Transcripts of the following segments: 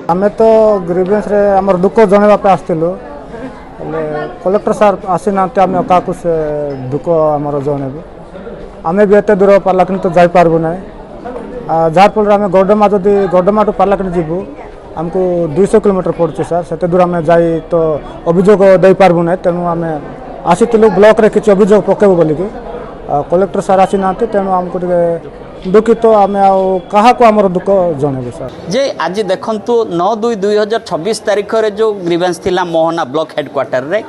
आम तो ग्रीवेंस रे आमर दुख जनवाई आसलु कलेक्टर सार आसी ना आम क्या से दुख आमर जनबू आम भी एत दूर पार्लाकिनी तो जापारू ना जहाँफल आम गडमा जदि गडमा टू पार्लाकिनी जीवु आमको 200 किलोमीटर पड़े सर से दूर आम जा तो अभियोग दे पार्बू ना तेणु आम आसीलु ब्लॉक रे किसी अभियोग पकेबू बोलिकी कलेक्टर सार आसी ना तेणु आमको दुखित तो आम क्या आमर दुख जनबू सर जे आज देखंतु 9/2/2026 तारीख रे जो ग्रीवेंस थिला मोहना ब्लॉक हेडक्वार्टर रे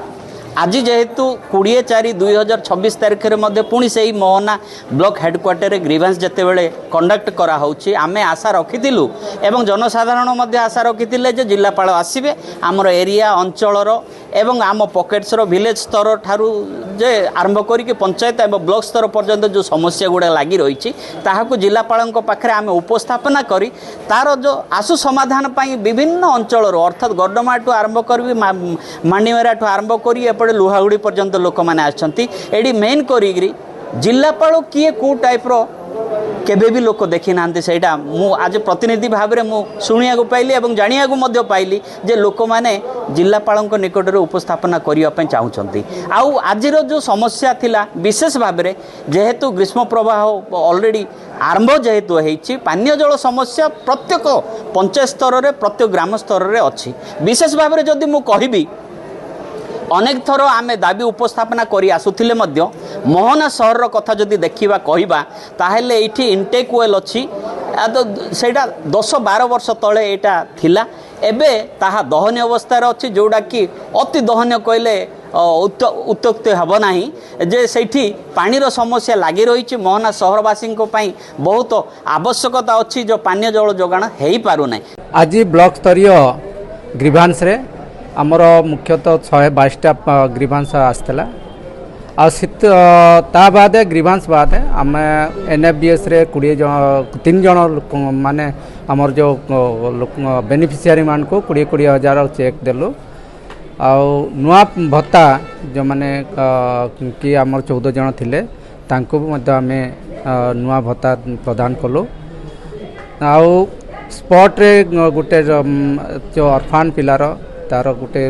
आज जेहेतु 20/4/2026 तारीख में पुणी से ही मोहना ब्लॉक हेडक्वार्टर ग्रीवेंस जिते बड़े कंडक्ट करा होची आमे आशा रखिलु एवं जनसाधारण मध्य आशा रखिले जे जिलापाल आसबे आमर एरिया अंचलर एवं आम पॉकेट्स रो विलेज स्तर ठारू जे आरंभ करिके पंचायत एवं ब्लॉक स्तर पर्यंत जो समस्या गुड़ा लगी रही ताहाकु जिलापाल पाखे आम उपस्थापना करी तार जो आशु समाधान पाई विभिन्न अंचल अर्थात गडमा ठू आरंभ करी मांडीमेरा ठू आरंभ करी एपटे लुहागुड़ी पर्यंत लोक मैंने आड़ी मेन करी जिलापाल किए कौ टाइप रो केबे भी लोक देखी ना सेटा मु आज प्रतिनिधि भाव में मुझे शुणा पाइली और जाना पाइली जे लोक मैंने जिलापाल निकट में उपस्थापना करने चाहते आउ आज जो समस्या थिला विशेष भाव में जेहेतु ग्रीष्म प्रवाह ऑलरेडी आरंभ जेहेतु होती पानीय जल समस्या प्रत्येक पंचायत स्तर में प्रत्येक ग्राम स्तर में अच्छी विशेष भाव में जदि मु कहिबी अनेक थर आमे दाबी उपस्थापना करी आसुथिले मध्य मोहना सहर कथा जदि देखिबा कहिबा ताहेले एठी इनटेक वेल अछि तो सेटा 10-12 वर्ष तले एटा थिला एबे ताहा दहनीय अवस्था अच्छी जोड़ा कि अति दहनीय कहले उत्युक्त हेब नाही जे सेठी पानीर समस्या लगी रही मोहना सहरवासी बहुत आवश्यकता अच्छी जो पानीय जल जोगाण हो पारु नाही। आज ब्लॉक स्तरीय ग्रीवांस रे आमर मुख्यतः 122टा ग्रीवांस आसला ता बाद ग्रीवांस बाद आम NFBS रे 3 जन लोक माने आमर जो बेनिफिशियरी मान को 20-20 हजार चेक देलु नुआ भत्ता जो माने कि आमर 14 जन थिले तांको भी आम नुआ भत्ता प्रदान कलु स्पॉट रे गोटे जो ऑर्फान पिलार तार गोटे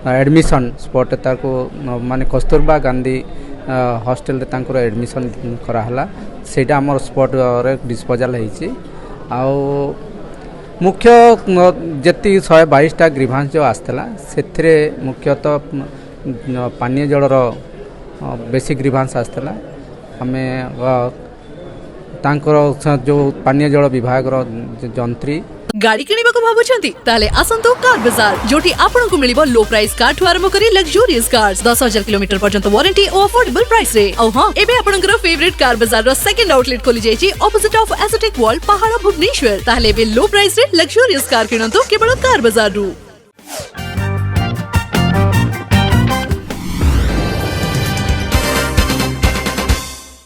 एडमिशन स्पॉट तार को माने कस्तूरबा गांधी हॉस्टल रे एडमिशन कराला सेटा आमर स्पॉट रे डिस्पोजल होइछि मुख्य जति 122टा ग्रीवांस जो आसला से मुख्यतः पानीय जलर बेसी ग्रीवांस आसला आमे तांकर जो पानीय जल विभाग जंत्री गाड़ी किनिबा को भाबुछंती ताले आसंतो कार बाजार जोटी आपन को मिलिबो लो प्राइस कार ठु आरंभ करी लग्जरियस कार्स 10,000 किलोमीटर पर्यंत वारंटी और अफोर्डेबल प्राइस रे हां एबे आपनकर फेवरेट कार बाजार रो सेकंड आउटलेट खोली जायछि ऑपोजिट ऑफ एसोटेक वर्ल्ड पहाड़ भुवनेश्वर ताले बे लो प्राइस रे लग्जरियस कार किनंतो केवल कार बाजार रु।